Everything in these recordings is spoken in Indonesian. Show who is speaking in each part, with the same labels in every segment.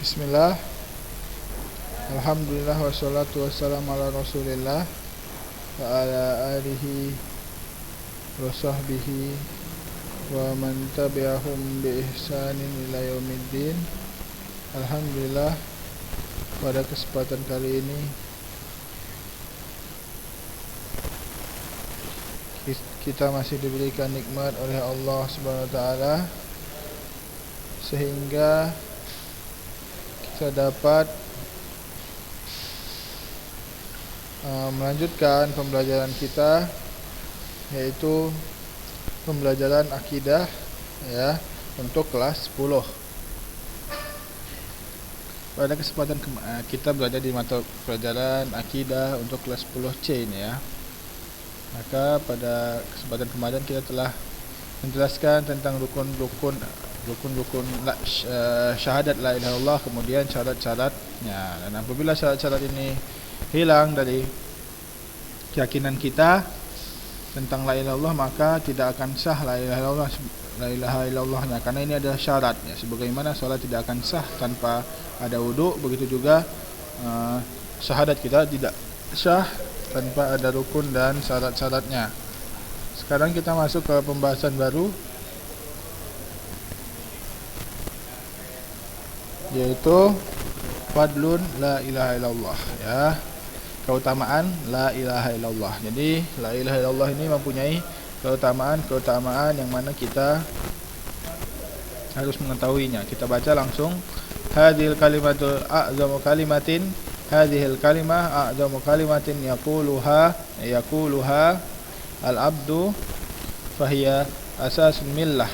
Speaker 1: Bismillah, alhamdulillah, wassalatu wassalamu ala rasulillah wa ala alihi wa sahbihi wa man tabi'ahum bi ihsanin ila yaumiddin. Alhamdulillah, pada kesempatan kali ini kita masih diberikan nikmat oleh Allah Subhanahu wa taala sehingga kita dapat melanjutkan pembelajaran kita, yaitu pembelajaran akidah ya, untuk kelas 10. Pada kesempatan kita belajar di mata pelajaran akidah untuk kelas 10C ini ya. Maka pada kesempatan kemarin kita telah menjelaskan tentang rukun-rukun syahadat la ilaha illallah, kemudian syarat-syaratnya. Dan apabila syarat-syarat ini hilang dari keyakinan kita tentang la ilaha illallah, maka tidak akan sah la ilaha illallahnya, karena ini adalah syaratnya. Sebagaimana salat tidak akan sah tanpa ada wudu, begitu juga syahadat kita tidak sah tanpa ada rukun dan syarat-syaratnya. Sekarang kita masuk ke pembahasan baru, yaitu fadlun la ilaha illallah ya, keutamaan la ilaha illallah. Jadi la ilaha illallah ini mempunyai keutamaan yang mana kita harus mengetahuinya. Kita baca langsung. Hadhil kalimatul a'zamu kalimatin, hadhil kalimah a'zamu kalimatin yaquluha al-abdu fahiya asasul millah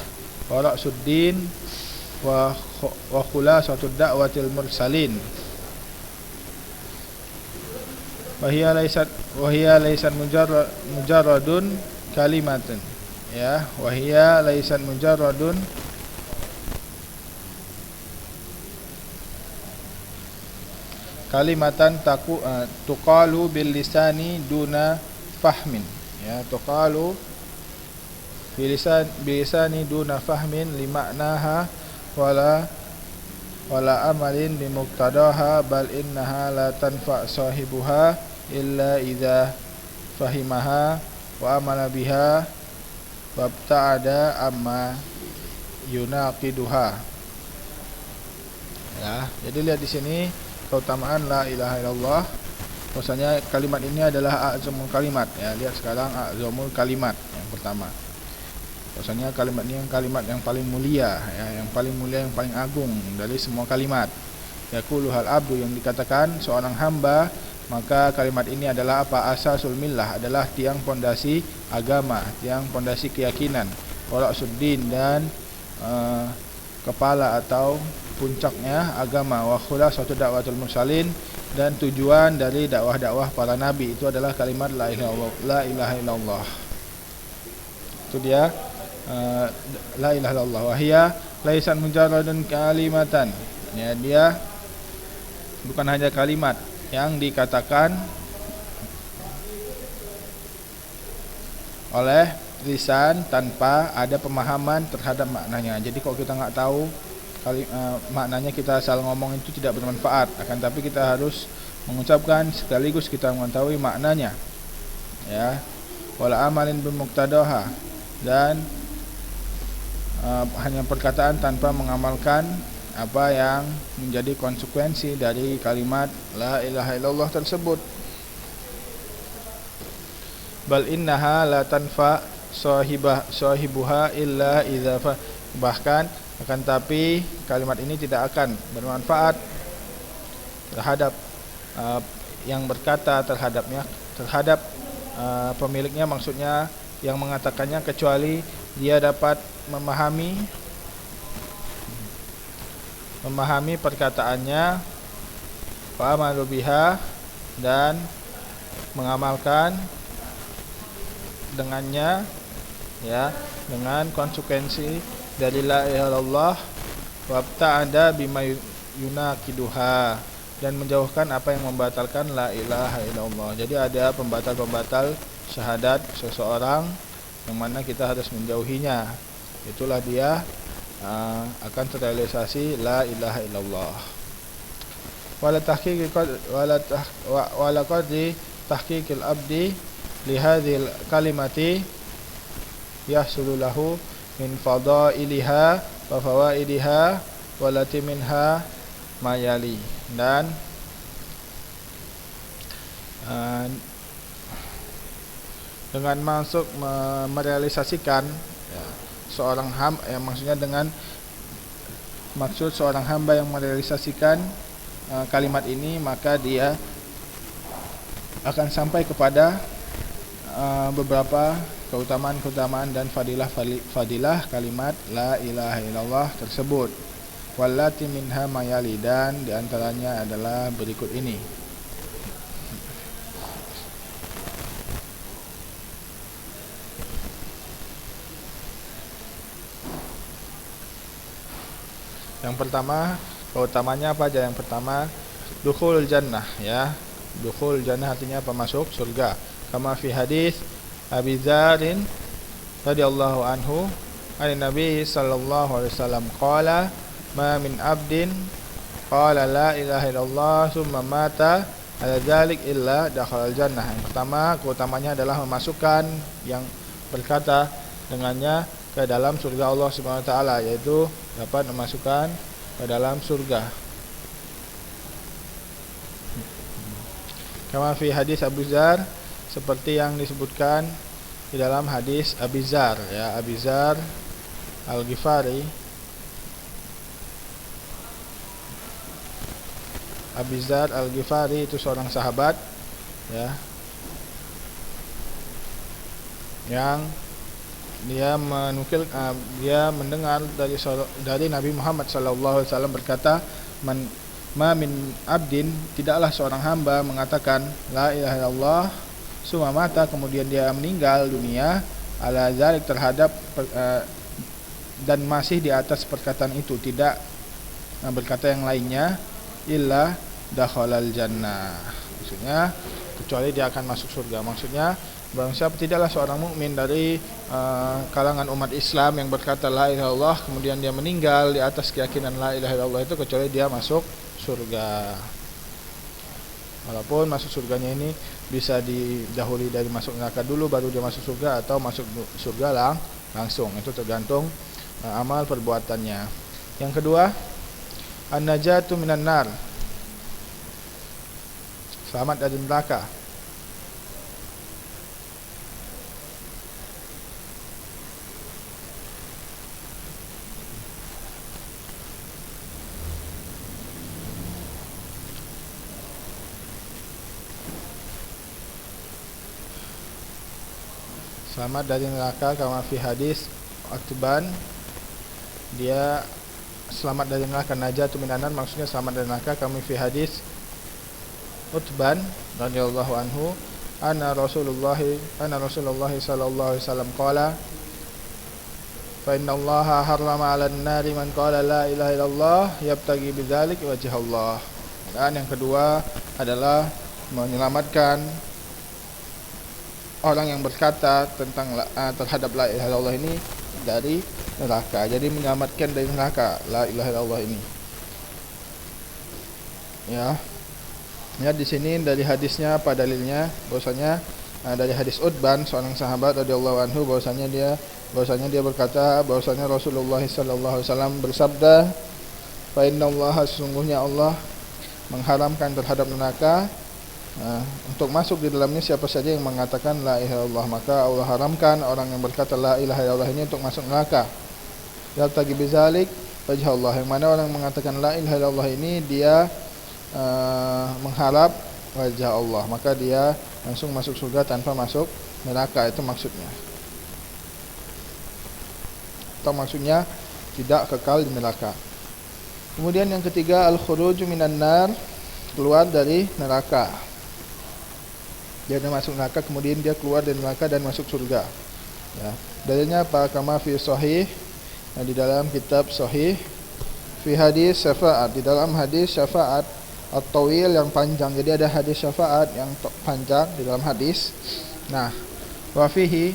Speaker 1: wa ra'sud din wa khulasatud da'watil mursalin. Wahia laysat mujarradun kalimatan ya, wahia laysat mujarradun kalimatan tuqalu bil lisani duna fahmin ya, tuqalu bil lisani duna fahmin limaknaha wala amalin bimuqtadaha, bal innaha la tanfa sahibuha illa idza fahimaha wa amala biha wabta'ada amma yunaqiduha ya. Jadi lihat di sini keutamaan la ilaha illallah. Maksudnya kalimat ini adalah a'zamul kalimat ya. Lihat sekarang a'zamul kalimat yang pertama. Maksudnya kalimat ini kalimat yang paling mulia ya, yang paling mulia, yang paling agung dari semua kalimat. Yaquluhal abdu, yang dikatakan seorang hamba, maka kalimat ini adalah apa? Asasul millah, adalah tiang pondasi agama, tiang pondasi keyakinan. Wara'suddin, dan kepala atau puncaknya agama. Wa khulasatu da'watul mursalin, dan tujuan dari dakwah-dakwah para nabi itu adalah kalimat la ilaha illallah. Itu dia la ilaha illallah. Wahia laisan mujarradun kalimatan ya, dia bukan hanya kalimat yang dikatakan oleh lisan tanpa ada pemahaman terhadap maknanya. Jadi kalau kita nggak tahu maknanya, kita asal ngomong itu tidak bermanfaat. Akan tapi kita harus mengucapkan sekaligus kita mengetahui maknanya ya. Wala amalin bimuqtadaha, dan hanya perkataan tanpa mengamalkan apa yang menjadi konsekuensi dari kalimat la ilaha illallah tersebut. Bal innaha la tanfa sahibuha illa idza, bahkan akan tapi kalimat ini tidak akan bermanfaat terhadap yang berkata terhadap pemiliknya, maksudnya yang mengatakannya, kecuali dia dapat memahami perkataannya, wa amalu biha, dan mengamalkan dengannya ya, dengan konsekuensi dari la ilaha illallah, wabta'ada bima yunaqiduha, dan menjauhkan apa yang membatalkan la ilaha illallah. Jadi ada pembatal-pembatal syahadat seseorang yang mana kita harus menjauhinya. Itulah dia akan terrealisasi la ilaha illallah. wala tahqiqi wala qadri tahqiqil abdi li hadhil kalimati yahsulu lahu min fadailiha wa fawaidiha walati minha mayali. Dan dengan masuk merealisasikan ya, seorang hamba maksudnya dengan maksud seorang hamba yang merealisasikan kalimat ini, maka dia akan sampai kepada beberapa keutamaan dan fadilah kalimat la ilaha illallah tersebut. Wallati minha mayali, dan diantaranya adalah berikut ini. Yang pertama, keutamanya apa aja? Yang pertama, dukhul jannah ya. Dukhul jannah artinya apa? Masuk surga. Kama fi hadis Abi Dzar radhiyallahu anhu, an Nabi sallallahu alaihi wasallam qala ma min abdin qala la ilaha illallah summa mata ala dzalik illa dakhala jannah. Yang pertama, keutamanya adalah memasukkan yang berkata dengannya ke dalam surga Allah Subhanahu wa taala, yaitu dapat memasukkan ke dalam surga. Kama fi hadis Abu Dzar, seperti yang disebutkan di dalam hadis Abi Dzar ya, Abi Dzar Al-Ghifari. Abi Dzar Al-Ghifari itu seorang sahabat ya, yang dia menukil dia mendengar dari Nabi Muhammad sallallahu alaihi wasallam berkata, ma min abdin, tidaklah seorang hamba mengatakan la ilaha illallah summa mata, kemudian dia meninggal dunia, ala zalik terhadap dan masih di atas perkataan itu, tidak berkata yang lainnya, illa dakhalal jannah, maksudnya kecuali dia akan masuk surga. Maksudnya barang siapa tidaklah seorang mukmin dari kalangan umat Islam yang berkata la ilaha illallah kemudian dia meninggal di atas keyakinan la ilaha illallah itu, kecuali dia masuk surga. Walaupun masuk surganya ini bisa didahului dari masuk neraka dulu baru dia masuk surga, atau masuk surga langsung, itu tergantung amal perbuatannya. Yang kedua, an-najatu minan nar, selamat dari neraka. Selamat dari neraka, kama fi hadis Utban, dia selamat dari neraka. Najatu minan nar maksudnya selamat dari neraka, kama fi hadis Utban radhiyallahu anhu, anna Rasulullah sallallahu alaihi wasallam qala fa innallaha harrama 'alan nari man qala la ilaha illallah yabtaghi bidzalik wajha Allah. Dan yang kedua adalah menyelamatkan orang yang berkata tentang terhadap la ilaha illallah ini dari neraka. Jadi menyelamatkan dari neraka la ilaha illallah ini. Ya. Ya, di sini dari hadisnya apa dalilnya? Bahwasanya dari hadis Utban, seorang sahabat radhiyallahu anhu, bahwasanya dia berkata bahwasanya Rasulullah sallallahu alaihi wasallam bersabda, "Fa innallaha, sesungguhnya Allah mengharamkan terhadap neraka untuk masuk di dalamnya siapa saja yang mengatakan la ilaha illallah." Maka Allah haramkan orang yang berkata la ilaha illallah ini untuk masuk neraka. Yaltaqi bizalik wajh Allah, yang mana orang mengatakan la ilaha illallah ini dia mengharap wajah Allah, maka dia langsung masuk surga tanpa masuk neraka, itu maksudnya. Atau maksudnya tidak kekal di neraka. Kemudian yang ketiga, al-khuruju minan nar, keluar dari neraka. Dia masuk neraka kemudian dia keluar dari neraka dan masuk surga. Ya. Dalilnya apa? Kama fi sahih, di dalam kitab sahih, fi hadis syafaat, di dalam hadis syafaat at-tawil yang panjang. Jadi ada hadis syafaat yang panjang di dalam hadis. Nah, wa fihi,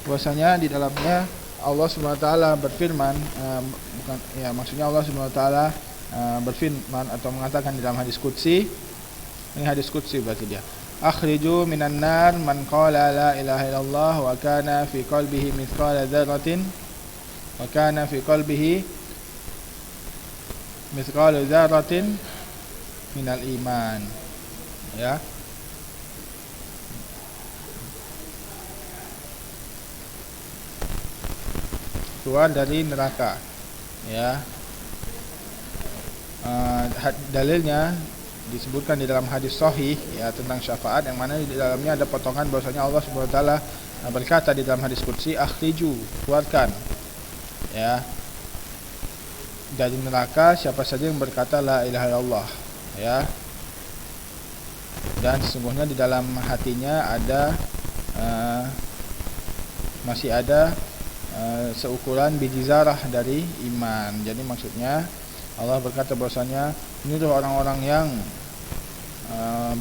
Speaker 1: bahwasanya di dalamnya Allah Subhanahu wa taala berfirman, maksudnya Allah Subhanahu wa taala berfirman atau mengatakan di dalam hadis qudsi. Ini hadis qudsi berarti dia. Akhriju minan nar man qala la ilaha illallah wa kana fi qalbihi mithqala dzarratin minal iman. Ya. Keluar dari neraka. Ya. Dalilnya disebutkan di dalam hadis sahih ya tentang syafaat, yang mana di dalamnya ada potongan bahwasanya Allah Subhanahu wa taala berkata di dalam hadis qudsi, akhriju, keluarkan ya dari neraka siapa saja yang berkata la ilaha illallah ya, dan sesungguhnya di dalam hatinya ada masih ada seukuran biji zarah dari iman. Jadi maksudnya Allah berkata bahwasanya menyuruh orang-orang yang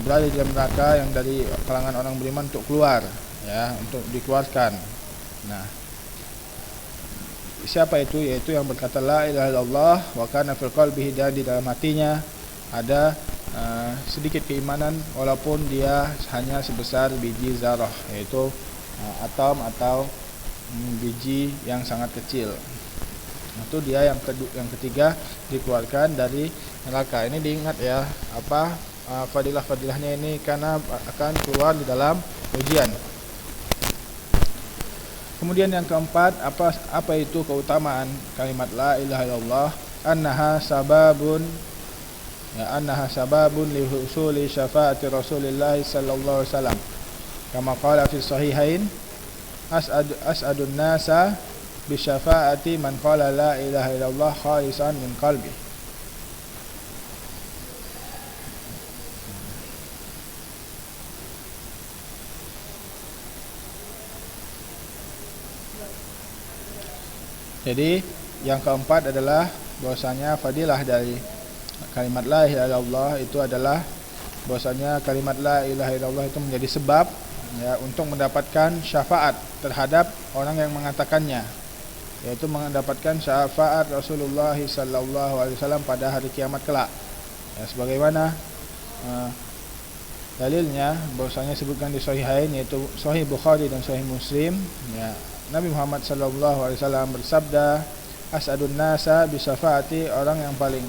Speaker 1: berada di dalam neraka yang dari kalangan orang beriman untuk keluar ya, untuk dikeluarkan. Nah, siapa itu? Yaitu yang berkata la ilaha illallah wa kana fil qalbihi, dan di dalam hatinya ada sedikit keimanan walaupun dia hanya sebesar biji zarah, yaitu atom atau biji yang sangat kecil. Itu dia yang ketiga, dikeluarkan dari neraka. Ini diingat ya, fadilah-fadilahnya ini karena akan keluar di dalam ujian. Kemudian yang keempat, apa itu keutamaan kalimat la ilaha illallah? Annaha sababun li husuli syafaati Rasulillah sallallahu alaihi wasallam. Kama qala fi sahihain, as'adun nasa bisyafaati man qala la ilaha illallah khalisan min qalbi. Jadi yang keempat adalah bahwasanya fadilah dari kalimat la ilaha illallah itu adalah bahwasanya kalimat la ilaha illallah itu menjadi sebab ya untuk mendapatkan syafaat terhadap orang yang mengatakannya, yaitu mendapatkan syafaat Rasulullah sallallahu alaihi wasallam pada hari kiamat kelak. Ya, sebagaimana dalilnya bahwasanya sebutkan di sahihain, yaitu Sahih Bukhari dan Sahih Muslim, ya, Nabi Muhammad sallallahu alaihi wasallam bersabda, as'adun nasa bi syafaati, orang yang paling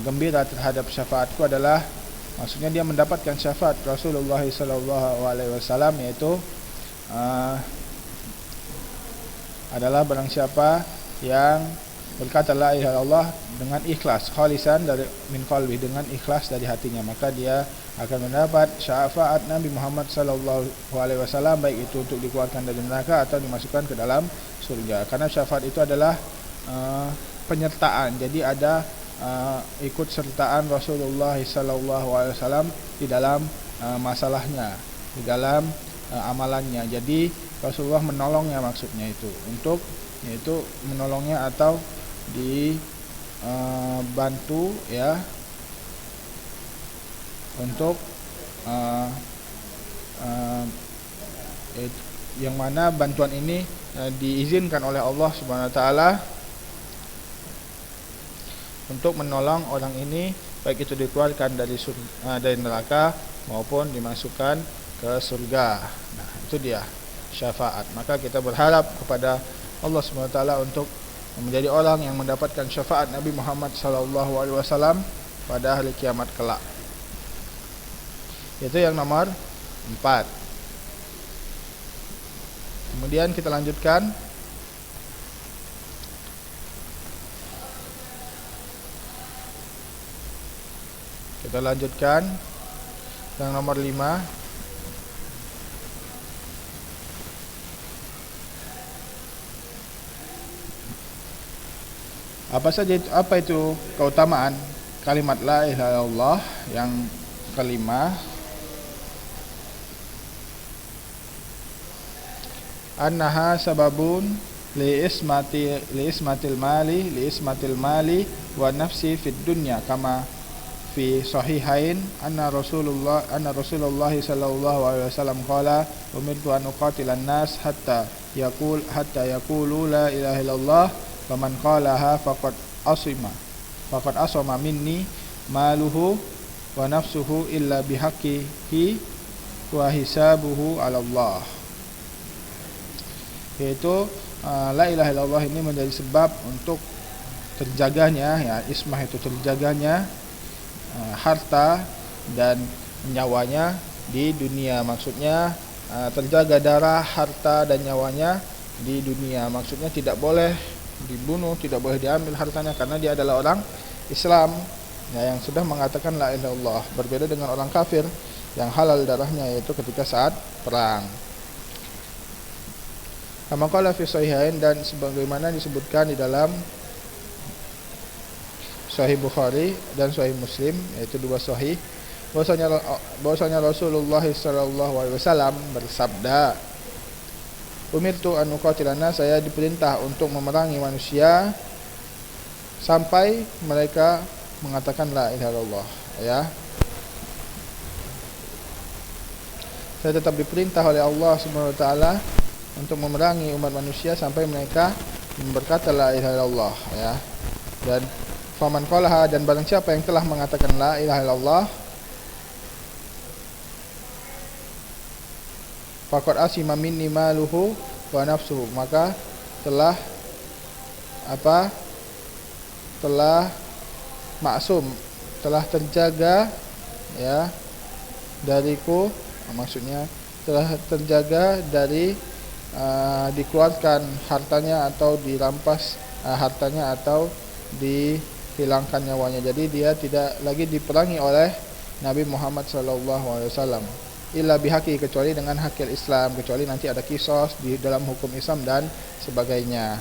Speaker 1: gembira terhadap syafaatku adalah, maksudnya dia mendapatkan syafaat Rasulullah sallallahu alaihi wasallam, yaitu adalah barang siapa yang berkata la ilaha illallah dengan ikhlas, khalisan dari min qalbi, dengan ikhlas dari hatinya, maka dia akan mendapat syafaat Nabi Muhammad sallallahu alaihi wasallam, baik itu untuk dikeluarkan dari neraka atau dimasukkan ke dalam surga. Karena syafaat itu adalah penyertaan. Jadi ada ikut sertaan Rasulullah sallallahu alaihi wasallam di dalam masalahnya, di dalam amalannya. Jadi Rasulullah menolongnya, maksudnya itu untuk yaitu menolongnya atau dibantu ya untuk yang mana bantuan ini diizinkan oleh Allah Subhanahu wa taala untuk menolong orang ini, baik itu dikeluarkan dari neraka maupun dimasukkan ke surga. Nah, itu dia syafaat. Maka kita berharap kepada Allah Subhanahu wa taala untuk menjadi orang yang mendapatkan syafaat Nabi Muhammad sallallahu alaihi wasallam pada hari kiamat kelak. Itu yang nomor 4. Kemudian kita lanjutkan. Yang nomor 5. Apa itu keutamaan kalimat la ilaha illallah yang kelima? Annaha sababun li ismatil mali wa nafsi fid dunya, kama fi sahihain anna Rasulullah sallallahu alaihi wasallam qala umirtu an uqatilan nas hatta yaqulu la ilaha illallah faman qalaha faqad asima faqad asama minni maluhu wa nafsuhu illa bihaqqihi wa hisabuhu 'ala Allah. Yaitu la ilaha illallah ini menjadi sebab untuk terjaganya, ya, ismah itu terjaganya harta dan nyawanya di dunia. Maksudnya terjaga darah, harta dan nyawanya di dunia. Maksudnya tidak boleh dibunuh, tidak boleh diambil hartanya karena dia adalah orang Islam, ya, yang sudah mengatakan la ilaha illallah. Berbeda dengan orang kafir yang halal darahnya, yaitu ketika saat perang. Kama qala fi sahihain, dan sebagaimana disebutkan di dalam Sahih Bukhari dan Sahih Muslim, yaitu dua sahih, bahwasanya Rasulullah sallallahu alaihi wasallam bersabda, umirtu an uqatilana, saya diperintah untuk memerangi manusia sampai mereka mengatakan la ilaha illallah, ya. Saya tetap diperintah oleh Allah Subhanahu wa taala untuk memerangi umat manusia sampai mereka berkata la ilaha illallah, ya. Dan faman qalaha, dan barang siapa yang telah mengatakan la ilaha illallah, faqad asima minni maluhu wa nafsuhu, maka telah maksum, telah terjaga, ya, dariku, maksudnya telah terjaga dari dikeluarkan hartanya atau dirampas hartanya atau dihilangkan nyawanya. Jadi dia tidak lagi diperangi oleh Nabi Muhammad SAW illa bihaqi, kecuali dengan hakil Islam, kecuali nanti ada kisos di dalam hukum Islam dan sebagainya.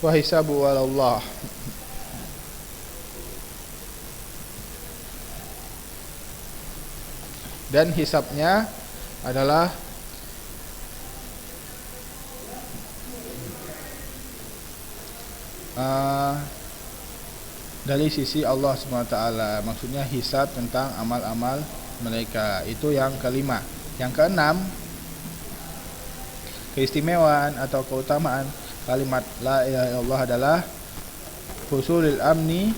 Speaker 1: Wa hisabu 'ala Allah, dan hisabnya adalah dari sisi Allah SWT. Maksudnya hisab tentang amal-amal mereka. Itu yang kelima. Yang keenam, keistimewaan atau keutamaan kalimat la ilaha illallah adalah husulul amni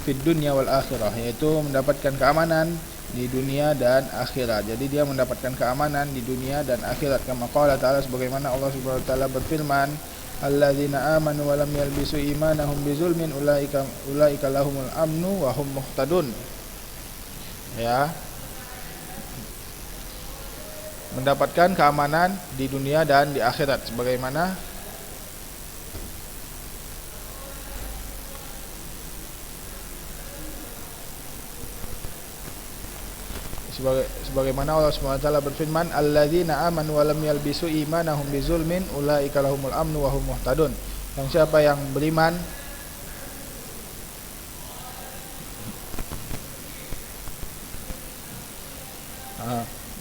Speaker 1: fid dunya wal akhirah, yaitu mendapatkan keamanan di dunia dan akhirat. Jadi dia mendapatkan keamanan di dunia dan akhirat. Kama qala ta'ala, sebagaimana Allah Subhanahu wa taala berfirman, alladzina amanu wa lam yalbisu imanahum bizulmin ulaika lahumul amnu wa hum muhtadun. Ya. Mendapatkan keamanan di dunia dan di akhirat, sebagaimana Allah Subhanahu wa taala berfirman, alladzina amanu wa lam yalbisu imanahum bizulmin ulaika lahumul amnu wa hum muhtadun. Yang siapa yang beriman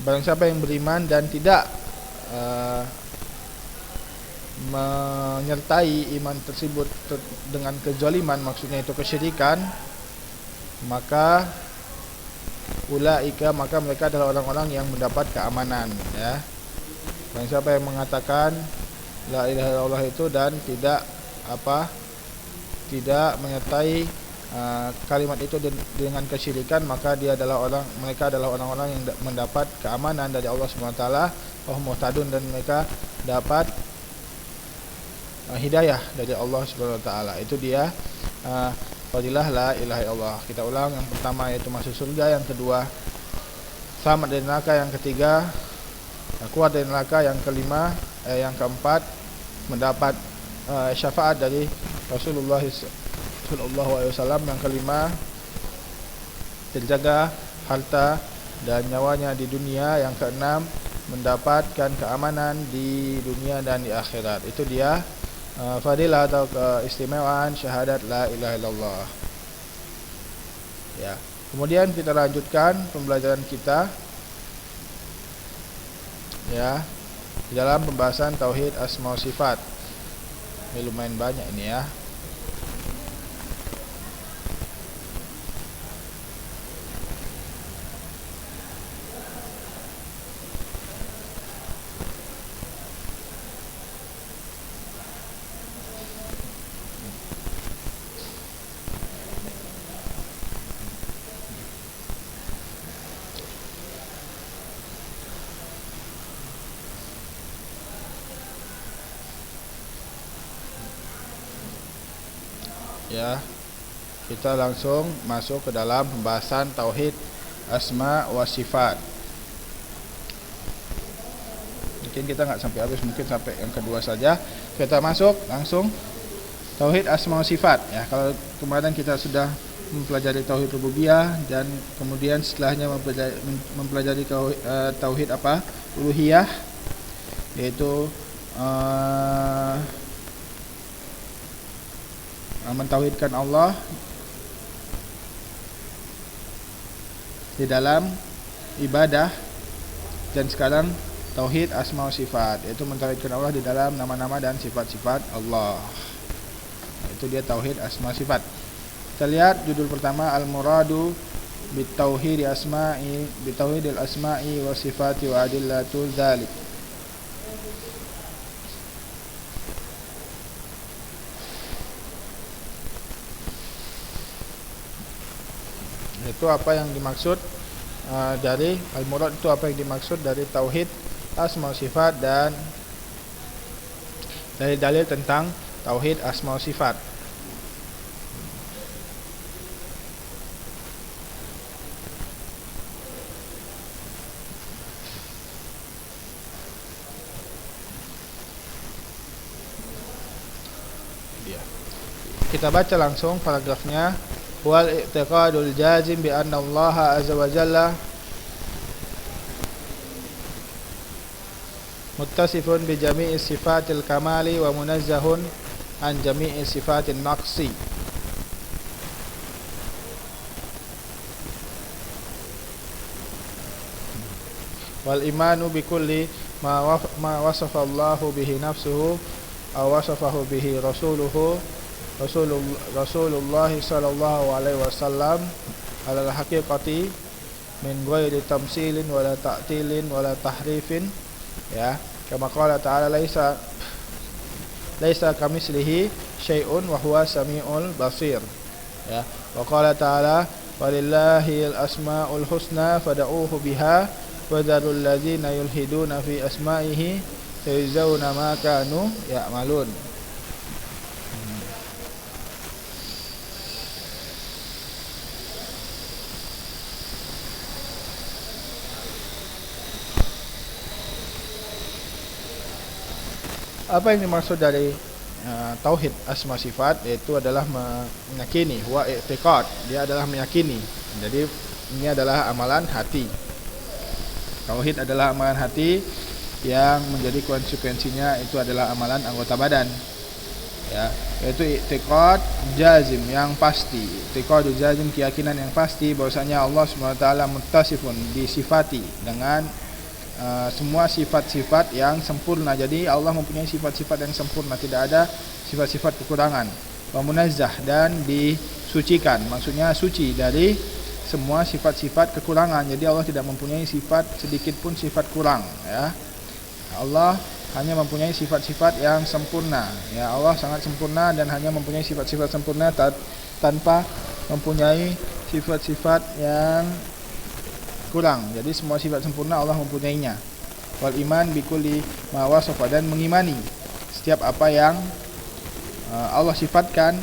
Speaker 1: barang siapa yang beriman dan tidak menyertai iman tersebut dengan kezaliman, maksudnya itu kesyirikan, maka ulaika, maka mereka adalah orang-orang yang mendapat keamanan, ya. Dan siapa yang mengatakan la ilaha illallah itu dan tidak menyertai kalimat itu dengan kesyirikan, maka mereka adalah orang-orang yang mendapat keamanan dari Allah Subhanahu wa taala, wa muhtadun, dan mereka dapat hidayah dari Allah Subhanahu wa taala. Itu dia fadilah la ilaha illallah. Kita ulang, yang pertama yaitu masuk surga, yang kedua selamat dari neraka, yang ketiga kuat dari neraka, yang kelima yang keempat mendapat syafaat dari Rasulullah sallallahu alaihi wasallam, yang kelima terjaga harta dan nyawanya di dunia, yang keenam mendapatkan keamanan di dunia dan di akhirat. Itu dia fadilah atau keistimewaan syahadat la ilaha illallah. Ya. Kemudian kita lanjutkan pembelajaran kita, ya, di dalam pembahasan tauhid asma wa sifat. Ini lumayan banyak ini, ya. ya, kita langsung masuk ke dalam pembahasan tauhid asma wa sifat. Mungkin kita nggak sampai habis, mungkin sampai yang kedua saja. Kita masuk langsung tauhid asma wa sifat. Ya, kalau kemarin kita sudah mempelajari tauhid rububiyah dan kemudian setelahnya mempelajari tauhid apa? Uluhiyah, yaitu mentauhidkan Allah di dalam ibadah, dan sekarang tauhid asma wa sifat, yaitu mentauhidkan Allah di dalam nama-nama dan sifat-sifat Allah. Itu dia tauhid asma sifat. Kita lihat judul pertama, al-muradu bitauhid asma'i bitauhidil asma'i wa sifati wa adillatu dzalik. Itu apa yang dimaksud dari al-murad, itu apa yang dimaksud dari tauhid asma sifat dan dari dalil tentang tauhid asma sifat. Kita baca langsung paragrafnya. Wal i'tiqadul jazim bi anna Allah azza wa jalla muttasifun bi jami'i sifatil kamali wa munazzahun an jami'i sifatin naqsi. Wal imanu bi kulli ma wasafa Allahu bihi nafsuhu aw wasafahu bihi Rasulullah sallallahu alaihi wasallam alal haqiqati min ghairi tamsilin wala ta'tilin wala tahrifin, ya, kama qala ta'ala laisa kamislihi syai'un wa huwa samiul basir, ya, wa qala ta'ala walillahil asmaul husna fad'uuhu biha wa dzarul ladzina yulhiduna fi asma'ihi sayajzauna ma kanu ya'malun. Apa yang dimaksud dari tauhid asma sifat, yaitu adalah meyakini, wa i'tiqad, dia adalah meyakini. Jadi ini adalah amalan hati. Tauhid adalah amalan hati yang menjadi konsekuensinya itu adalah amalan anggota badan, ya, yaitu i'tiqad jazim, yang pasti. I'tiqad jazim, keyakinan yang pasti bahwasanya Allah SWT muttasifun, disifati dengan semua sifat-sifat yang sempurna. Jadi Allah mempunyai sifat-sifat yang sempurna, tidak ada sifat-sifat kekurangan. Wa munazzah, dan disucikan, maksudnya suci dari semua sifat-sifat kekurangan. Jadi Allah tidak mempunyai sifat sedikit pun sifat kurang, ya. Allah hanya mempunyai sifat-sifat yang sempurna, ya. Allah sangat sempurna dan hanya mempunyai sifat-sifat sempurna tanpa mempunyai sifat-sifat yang kurang. Jadi semua sifat sempurna Allah mempunyainya. Wal iman bikulli ma wasafa, dan mengimani setiap apa yang Allah sifatkan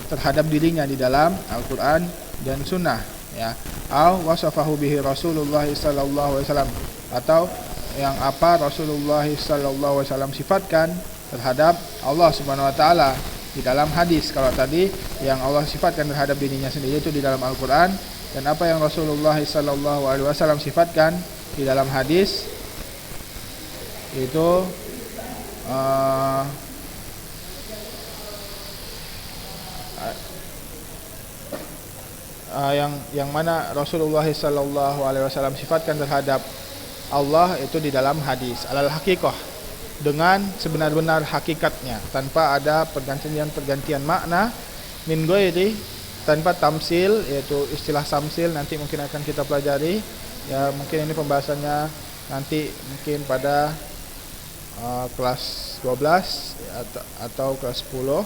Speaker 1: terhadap dirinya di dalam Al-Qur'an dan Sunnah, ya. Au wasafahu bihi Rasulullah sallallahu alaihi wasallam, atau yang apa Rasulullah sallallahu alaihi wasallam sifatkan terhadap Allah Subhanahu wa taala di dalam hadis. Kalau tadi yang Allah sifatkan terhadap dirinya sendiri itu di dalam Al-Qur'an, dan apa yang Rasulullah sallallahu alaihi wasallam sifatkan di dalam hadis itu yang mana Rasulullah sallallahu alaihi wasallam sifatkan terhadap Allah itu di dalam hadis alal haqiqah, dengan sebenar-benar hakikatnya, tanpa ada pergantian makna, min ghairi, tanpa tamsil, yaitu istilah tamsil nanti mungkin akan kita pelajari, ya. Mungkin ini pembahasannya nanti mungkin pada kelas 12 atau kelas 10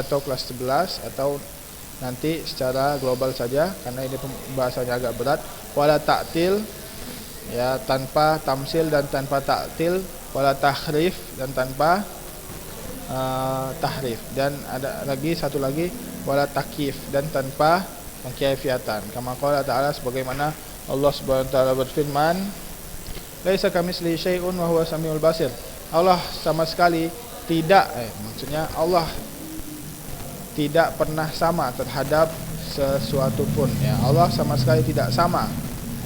Speaker 1: atau kelas 11, atau nanti secara global saja karena ini pembahasannya agak berat. Wala ta'til, ya, tanpa tamsil dan tanpa ta'til. Wala tahrif, dan tanpa tahrif. Dan ada lagi satu lagi, wala takyif, dan tanpa pengkaifiatan. Kama qala ta'ala, sebagaimana Allah Subhanahu wa taala berfirman, laisa kamitslihi syai'un wa huwa samiul basir. Allah sama sekali tidak maksudnya Allah tidak pernah sama terhadap sesuatu pun, ya. Allah sama sekali tidak sama,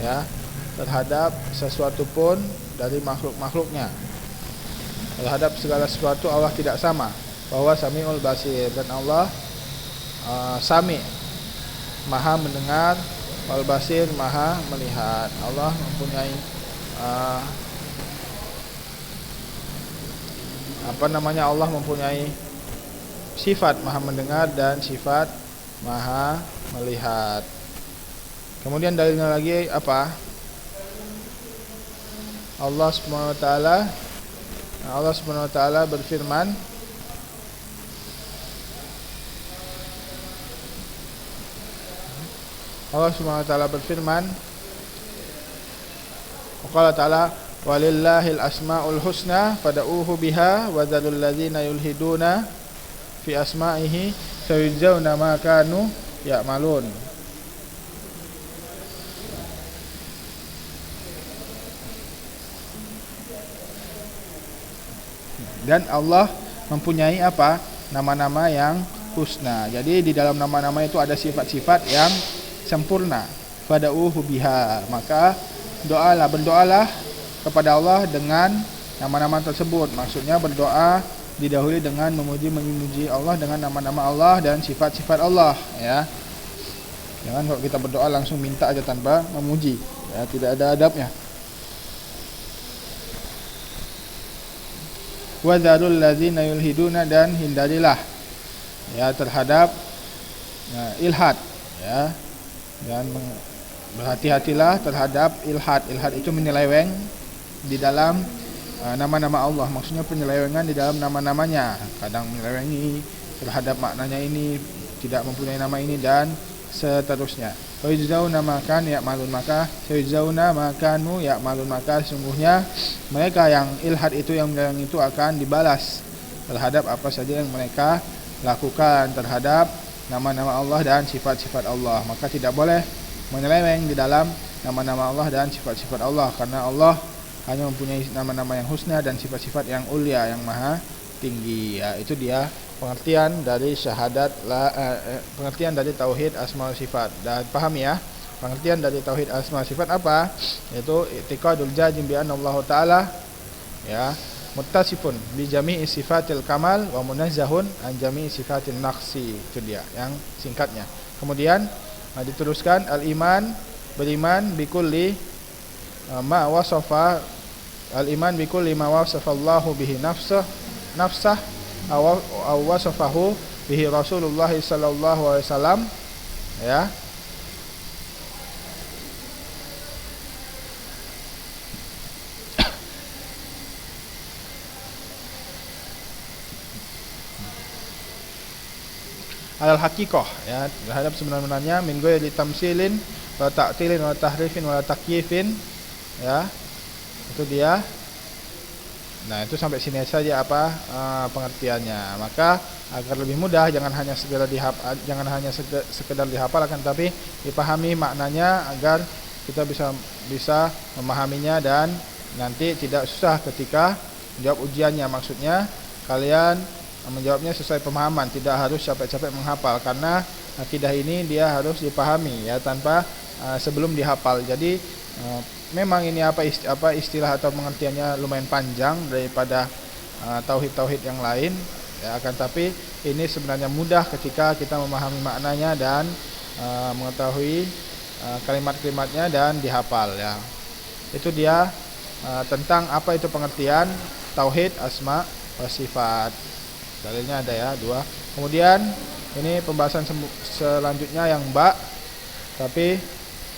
Speaker 1: ya, terhadap sesuatu pun dari makhluk-makhluknya. Terhadap segala sesuatu Allah tidak sama. Bahwa samiul basir, dan Allah sami, maha mendengar, wal basir, maha melihat. Allah mempunyai Allah mempunyai sifat maha mendengar dan sifat maha melihat. Kemudian dalilnya lagi apa? Allah Subhanahu wa taala berfirman, qala ta'ala, walillahil asmaul husna fad'uuhu biha wa dzalul ladzina yulhiduna fi asma'ihi sayujzauna ma kanu ya'malun. Dan Allah mempunyai apa? Nama-nama yang husna. Jadi di dalam nama-nama itu ada sifat-sifat yang sempurna. Fad'uuhu biha, maka berdoalah kepada Allah dengan nama-nama tersebut. Maksudnya berdoa didahului dengan memuji Allah dengan nama-nama Allah dan sifat-sifat Allah, ya. Jangan kalau kita berdoa langsung minta aja tanpa memuji, ya, tidak ada adabnya. Wa dzarul ladzina yulhiduna, dan hindarilah, ya, terhadap ilhad, ya. Dan berhati-hatilah terhadap ilhad. Ilhad itu menyeleweng di dalam nama-nama Allah. Maksudnya penyelewengan di dalam nama-namanya. Kadang menyelewengi terhadap maknanya ini, tidak mempunyai nama ini, dan seterusnya. Wa yujzauna ma kanu ya'malun, maka sayujzauna ma kanu ya'malun, maka sungguhnya mereka yang ilhad itu, yang menyeleweng itu, akan dibalas terhadap apa saja yang mereka lakukan terhadap nama-nama Allah dan sifat-sifat Allah. Maka tidak boleh menyeleweng di dalam nama-nama Allah dan sifat-sifat Allah, karena Allah hanya mempunyai nama-nama yang husna dan sifat-sifat yang ulia, yang maha tinggi, ya. Itu dia pengertian dari pengertian dari tauhid asma wa sifat. Dan pahami, ya, pengertian dari tauhid asma wa sifat apa? Yaitu i'tiqadul jazim bi anna Allah taala, ya, muttasifun bi jami'i sifatil kamal wa munazzahun an jami'i sifatil naqsi. Itu dia yang singkatnya. Kemudian diteruskan beriman bikulli ma wasafa Allahu bihi nafsah aw wasafahu bihi Rasulullah sallallahu alaihi wasallam, ya. Alal haqiqah, ya, terhadap sebenarnya min ghairi tamsilin wa ta'tilin wa tahrifin wa takyifin, ya. Itu dia. Nah, itu sampai sini saja pengertiannya. Maka agar lebih mudah, jangan hanya sekedar dihafal, akan tapi dipahami maknanya agar kita bisa memahaminya dan nanti tidak susah ketika menjawab ujiannya. Maksudnya kalian menjawabnya sesuai pemahaman, tidak harus capek-capek menghafal, karena akidah ini dia harus dipahami, ya, tanpa sebelum dihafal. Jadi memang ini istilah atau pengertiannya lumayan panjang daripada tauhid yang lain, ya, akan tapi ini sebenarnya mudah ketika kita memahami maknanya dan mengetahui kalimat-kalimatnya dan dihafal, ya. Itu dia tentang apa itu pengertian tauhid asma wa sifat. Dalilnya ada, ya, 2. Kemudian ini pembahasan selanjutnya yang tapi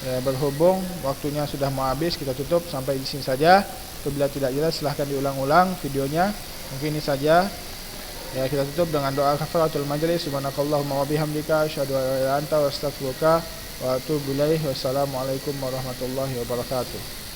Speaker 1: ya, berhubung waktunya sudah mau habis, kita tutup sampai di sini saja. Apabila tidak jelas silahkan diulang-ulang videonya. Mungkin ini saja, ya, kita tutup dengan doa kafaratul majelis. Subhanakallahumma wa bihamdika asyhadu an la ilaha illa anta astaghfiruka wa atubu ilaik. Wassalamualaikum warahmatullahi wabarakatuh.